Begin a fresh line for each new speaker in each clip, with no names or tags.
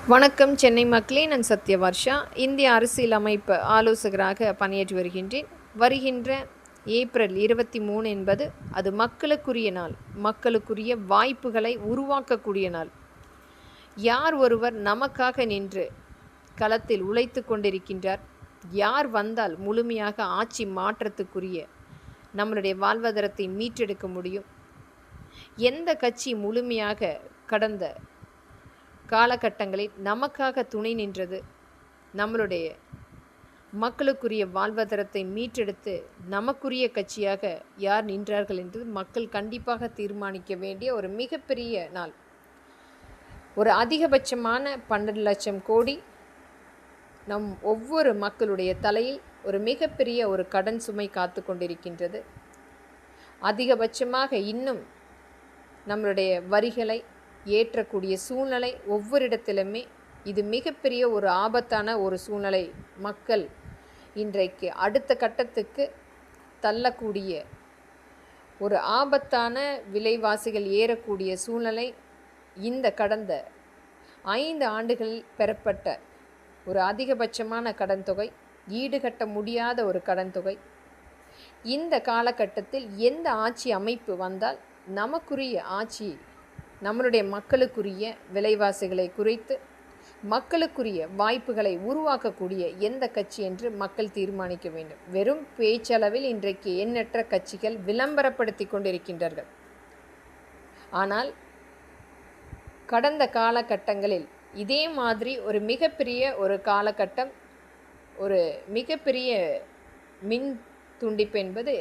வணக்கம் சென்னை மக்களே, நான் சத்யவர்ஷா. இந்திய அரசியலமைப்பு ஆலோசகராக பணியாற்றி வருகின்றேன். வருகின்ற ஏப்ரல் 23 என்பது அது மக்களுக்குரிய நாள். மக்களுக்குரிய வாய்ப்புகளை உருவாக்கக்கூடிய நாள். யார் ஒருவர் நமக்காக நின்று களத்தில் உழைத்து கொண்டிருக்கின்றார், யார் வந்தால் முழுமையாக ஆட்சி மாற்றத்துக்குரிய நம்மளுடைய வாழ்வாதாரத்தை மீட்டெடுக்க முடியும், எந்த கட்சி முழுமையாக கடந்த காலகட்டங்களில் நமக்காக துணை நின்றது, நம்மளுடைய மக்களுக்குரிய வாழ்வாதாரத்தை மீட்டெடுத்து நமக்குரிய கட்சியாக யார் நின்றார்கள் என்று மக்கள் கண்டிப்பாக தீர்மானிக்க வேண்டிய ஒரு மிகப்பெரிய நாள். ஒரு அதிகபட்சமான 12 லட்சம் கோடி நம் ஒவ்வொரு மக்களுடைய தலையில் ஒரு மிகப்பெரிய ஒரு கடன் சுமை காத்து கொண்டிருக்கின்றது. அதிகபட்சமாக இன்னும் நம்மளுடைய வரிகளை ஏற்றக்கூடிய சூழ்நிலை ஒவ்வொரு இடத்திலுமே இது மிகப்பெரிய ஒரு ஆபத்தான ஒரு சூழ்நிலை. மக்கள் இன்றைக்கு அடுத்த கட்டத்துக்கு தள்ளக்கூடிய ஒரு ஆபத்தான விலைவாசிகள் ஏறக்கூடிய சூழ்நிலை. இந்த கடந்த 5 ஆண்டுகளில் பெறப்பட்ட ஒரு அதிகபட்சமான கடன் தொகை, ஈடுகட்ட முடியாத ஒரு கடன் தொகை. இந்த காலகட்டத்தில் எந்த ஆட்சி அமைப்பு வந்தால் நமக்குரிய ஆட்சி, நம்மளுடைய மக்களுக்குரிய விலைவாசிகளை குறைத்து மக்களுக்குரிய வாய்ப்புகளை உருவாக்கக்கூடிய எந்த கட்சி என்று மக்கள் தீர்மானிக்க வேண்டும். வெறும் பேச்சளவில் இன்றைக்கு எண்ணற்ற கட்சிகள் விளம்பரப்படுத்தி கொண்டிருக்கின்றார்கள். ஆனால் கடந்த காலகட்டங்களில் இதே மாதிரி ஒரு மிகப்பெரிய ஒரு காலகட்டம், ஒரு மிகப்பெரிய மின் துண்டிப்பு என்பது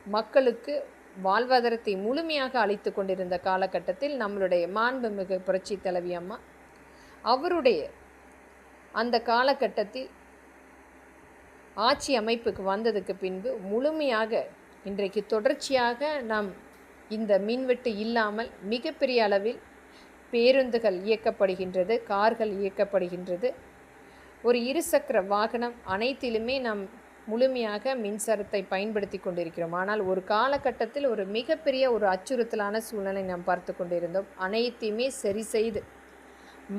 மக்களுக்கு வாழ்வாதாரத்தை முழுமையாக அளித்து கொண்டிருந்த காலகட்டத்தில் நம்மளுடைய மாண்புமிகு புரட்சி தலைவி அம்மா அவருடைய அந்த காலகட்டத்தில் ஆட்சி அமைப்புக்கு வந்ததுக்கு பின்பு முழுமையாக இன்றைக்கு தொடர்ச்சியாக நாம் இந்த மின்வெட்டு இல்லாமல் மிகப்பெரிய அளவில் பேருந்துகள் இயக்கப்படுகின்றது, கார்கள் இயக்கப்படுகின்றது. ஒரு இருசக்கர வாகனம் அனைத்திலுமே நாம் முழுமையாக மின்சாரத்தை பயன்படுத்தி கொண்டிருக்கிறோம். ஆனால் ஒரு காலகட்டத்தில் ஒரு மிகப்பெரிய ஒரு அச்சுறுத்தலான சூழ்நிலை நாம் பார்த்து கொண்டிருந்தோம். அனைத்தையுமே சரி செய்து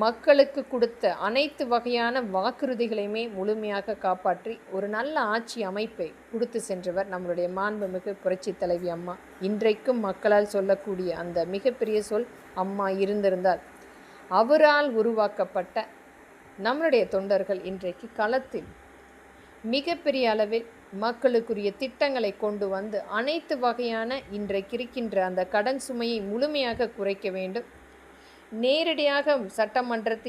மக்களுக்கு கொடுத்த அனைத்து வகையான வாக்குறுதிகளையுமே முழுமையாக காப்பாற்றி ஒரு நல்ல ஆட்சி அமைப்பை கொடுத்து சென்றவர் நம்மளுடைய மாண்புமிகு புரட்சி தலைவி அம்மா. இன்றைக்கும் மக்களால் சொல்லக்கூடிய அந்த மிகப்பெரிய சொல் அம்மா இருந்திருந்தால். அவரால் உருவாக்கப்பட்ட நம்மளுடைய தொண்டர்கள் இன்றைக்கு களத்தில் மிகப்பெரிய அளவில் மக்களுக்குரிய திட்டங்களை கொண்டு வந்து அனைத்து வகையான இன்றைக்கு இருக்கின்ற அந்த கடன் சுமையை முழுமையாக குறைக்க வேண்டும். நேரடியாக சட்டமன்றத்தில்